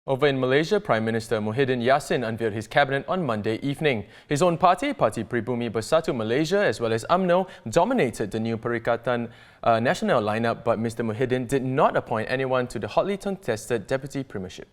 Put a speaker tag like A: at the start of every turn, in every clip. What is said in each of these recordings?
A: Over in Malaysia, Prime Minister Muhyiddin Yassin unveiled his cabinet on Monday evening. His own party, Parti Pribumi Bersatu Malaysia, as well as UMNO, dominated the new Perikatan Nasional lineup, but Mr Muhyiddin did not appoint anyone to the hotly contested deputy premiership.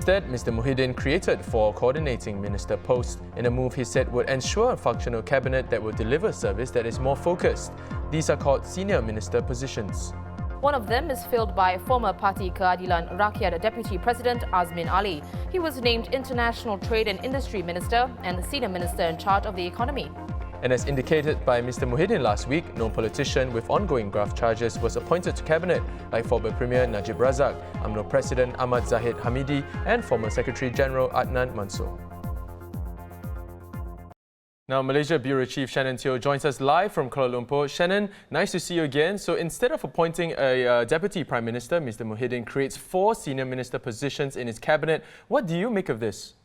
A: Instead, Mr Muhyiddin created 4 coordinating minister posts in a move he said would ensure a functional cabinet that will deliver service that is more focused. These are called senior minister positions.
B: One of them is filled by former Parti Keadilan Rakyat Deputy President Azmin Ali. He was named International Trade and Industry Minister and the Senior Minister in charge of the economy.
A: And as indicated by Mr Muhyiddin last week, no politician with ongoing graft charges was appointed to cabinet, like former Premier Najib Razak, UMNO President Ahmad Zahid Hamidi and former Secretary General Adnan Mansor. Now, Malaysia Bureau Chief Shannon Teoh joins us live from Kuala Lumpur. Shannon, nice to see you again. So instead of appointing a Deputy Prime Minister, Mr Muhyiddin creates 4 senior minister positions in his cabinet. What do you make of this?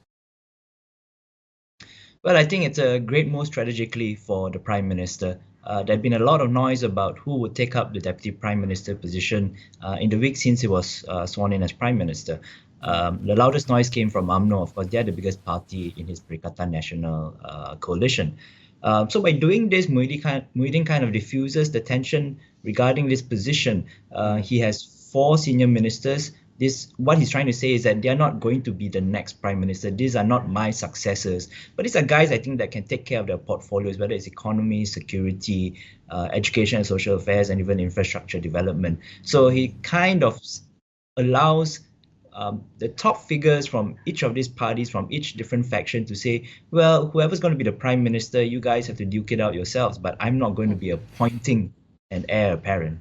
C: Well, I think it's a great move strategically for the Prime Minister. There had been a lot of noise about who would take up the Deputy Prime Minister position in the week since he was sworn in as Prime Minister. The loudest noise came from UMNO. Of course, they are the biggest party in his Perikatan Nasional coalition. So by doing this, Muhyiddin kind of diffuses the tension regarding this position. He has 4 senior ministers. What he's trying to say is that they are not going to be the next Prime Minister. These are not my successors. But these are guys, I think, that can take care of their portfolios, whether it's economy, security, education and social affairs, and even infrastructure development. So he kind of allows the top figures from each of these parties, from each different faction, to say, well, whoever's going to be the Prime Minister, you guys have to duke it out yourselves, but I'm not going to be appointing an heir apparent.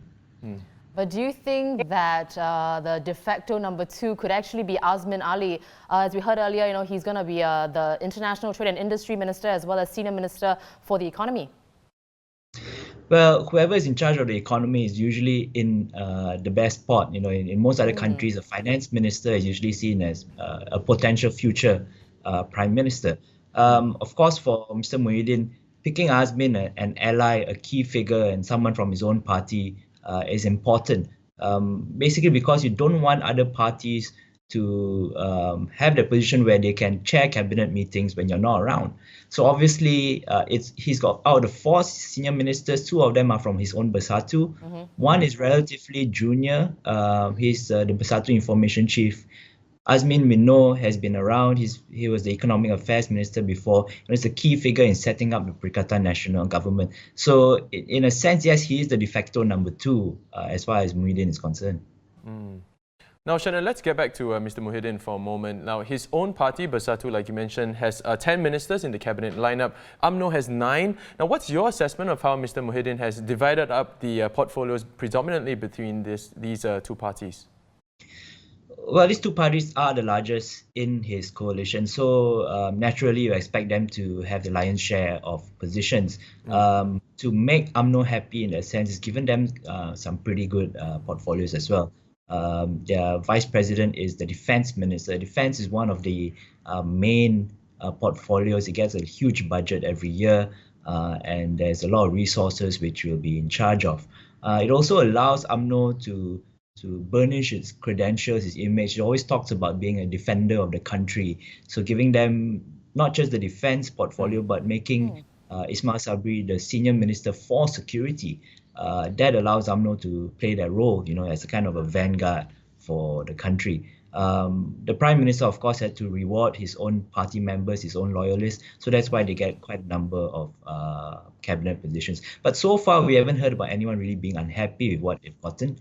B: But do you think that the de facto number 2 could actually be Azmin Ali? As we heard earlier, he's going to be the International Trade and Industry Minister as well as Senior Minister for the Economy.
C: Well, whoever is in charge of the economy is usually in the best spot. In most other countries, a finance minister is usually seen as a potential future Prime Minister. Of course, for Mr Muhyiddin, picking Azmin an ally, a key figure and someone from his own party is important, basically because you don't want other parties to have the position where they can chair cabinet meetings when you're not around. So obviously, he's got out of the 4 senior ministers, 2 of them are from his own Bersatu. One is relatively junior. He's the Bersatu Information Chief. Azmin, we know, has been around. He was the Economic Affairs Minister before, and is a key figure in setting up the Perikatan Nasional government. So, in a sense, yes, he is the de facto number 2 as far as Muhyiddin is concerned.
A: Now, Shannon, let's get back to Mr Muhyiddin for a moment. Now, his own party, Bersatu, like you mentioned, has 10 ministers in the cabinet lineup. UMNO has 9. Now, what's your assessment of how Mr Muhyiddin has divided up the portfolios predominantly between these 2 parties?
C: Well, these 2 parties are the largest in his coalition, so naturally you expect them to have the lion's share of positions. To make UMNO happy in that sense, it's given them some pretty good portfolios as well. Their vice president is the defense minister. Defense is one of the main portfolios. It gets a huge budget every year, and there's a lot of resources which will be in charge of. It also allows UMNO to burnish its credentials, its image. It always talks about being a defender of the country. So giving them not just the defense portfolio, but making Ismail Sabri the senior minister for security, that allows UMNO to play that role, as a kind of a vanguard for the country. The Prime Minister, of course, had to reward his own party members, his own loyalists. So that's why they get quite a number of cabinet positions. But so far, we haven't heard about anyone really being unhappy with what they've gotten.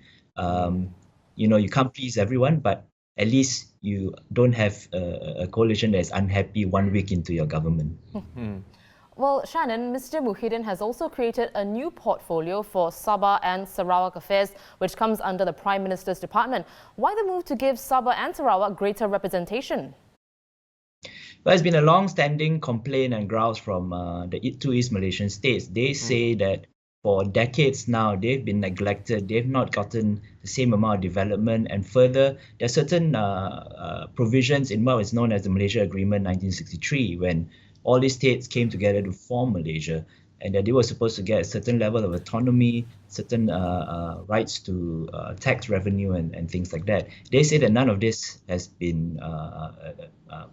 C: You can't please everyone, but at least you don't have a coalition that is unhappy 1 week into your government.
B: Well, Shannon, Mr Muhyiddin has also created a new portfolio for Sabah and Sarawak affairs, which comes under the Prime Minister's department. Why the move to give Sabah and Sarawak greater representation?
C: Well, there's been a long-standing complaint and grouse from the 2 East Malaysian states. They say that for decades now, they've been neglected. They've not gotten the same amount of development. And further, there are certain provisions in what is known as the Malaysia Agreement 1963, when all these states came together to form Malaysia. and that they were supposed to get a certain level of autonomy, certain rights to tax revenue and things like that. They say that none of this has been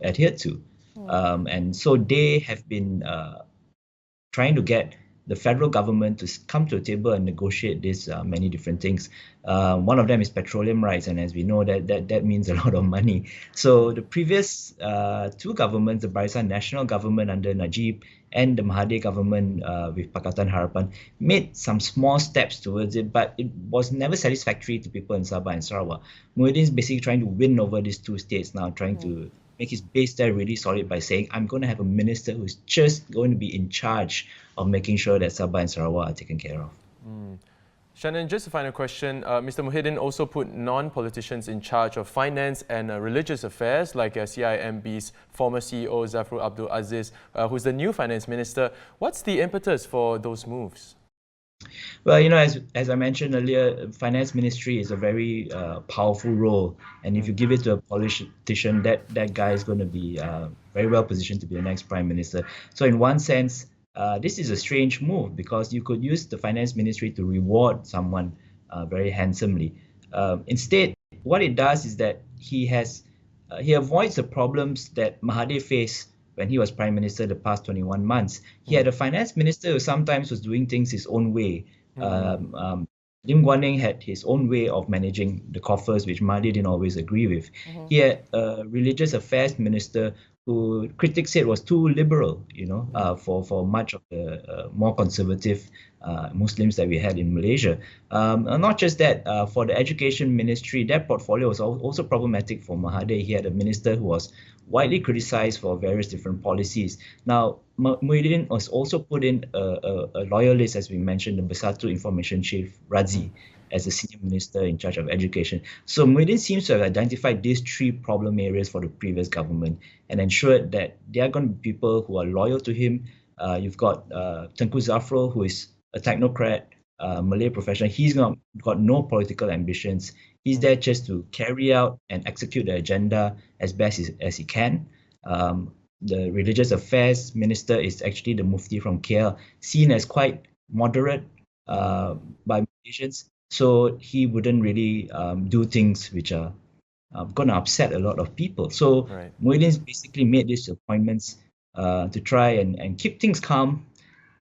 C: adhered to. And so they have been trying to get the federal government to come to a table and negotiate these many different things. One of them is petroleum rights, and as we know, that means a lot of money. So the previous two governments, the Barisan National Government under Najib and the Mahathir government with Pakatan Harapan, made some small steps towards it, but it was never satisfactory to people in Sabah and Sarawak. Muhyiddin is basically trying to win over these two states now, trying to make his base there really solid by saying, I'm going to have a minister who's just going to be in charge of making sure that Sabah and Sarawak are taken care of.
A: Shannon, just a final question. Mr. Muhyiddin also put non-politicians in charge of finance and religious affairs, like CIMB's former CEO Zafrul Abdul Aziz, who's the new finance minister. What's the impetus for those moves?
C: Well, as I mentioned earlier, finance ministry is a very powerful role, and if you give it to a politician, that guy is going to be very well positioned to be the next prime minister. So in one sense, this is a strange move because you could use the finance ministry to reward someone very handsomely. Instead, what it does is that he avoids the problems that Mahathir faced when he was prime minister the past 21 months. He had a finance minister who sometimes was doing things his own way. Lim Guan Eng had his own way of managing the coffers, which Mahathir didn't always agree with. He had a religious affairs minister who critics said was too liberal, for much of the more conservative Muslims that we had in Malaysia. Not just that, for the education ministry, that portfolio was also problematic for Mahathir. He had a minister who was widely criticized for various different policies. Now, Muhyiddin was also put in a loyalist, as we mentioned, the Bersatu Information Chief, Razi, as the senior minister in charge of education. So Muhyiddin seems to have identified these three problem areas for the previous government and ensured that there are going to be people who are loyal to him. You've got Tengku Zafrul, who is a technocrat, Malay professional. He's got no political ambitions. He's there just to carry out and execute the agenda as best as he can. The religious affairs minister is actually the Mufti from KL, seen as quite moderate by Malaysians. So he wouldn't really do things which are going to upset a lot of people. So Muhyiddin's basically made these appointments to try and keep things calm,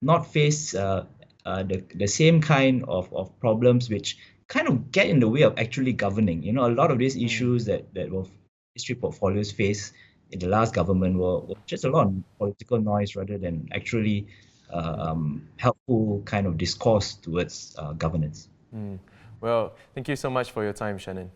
C: not face the same kind of problems which kind of get in the way of actually governing. A lot of these issues that were history portfolios face in the last government were just a lot of political noise rather than actually helpful kind of discourse towards governance.
A: Well, thank you so much for your time, Shannon.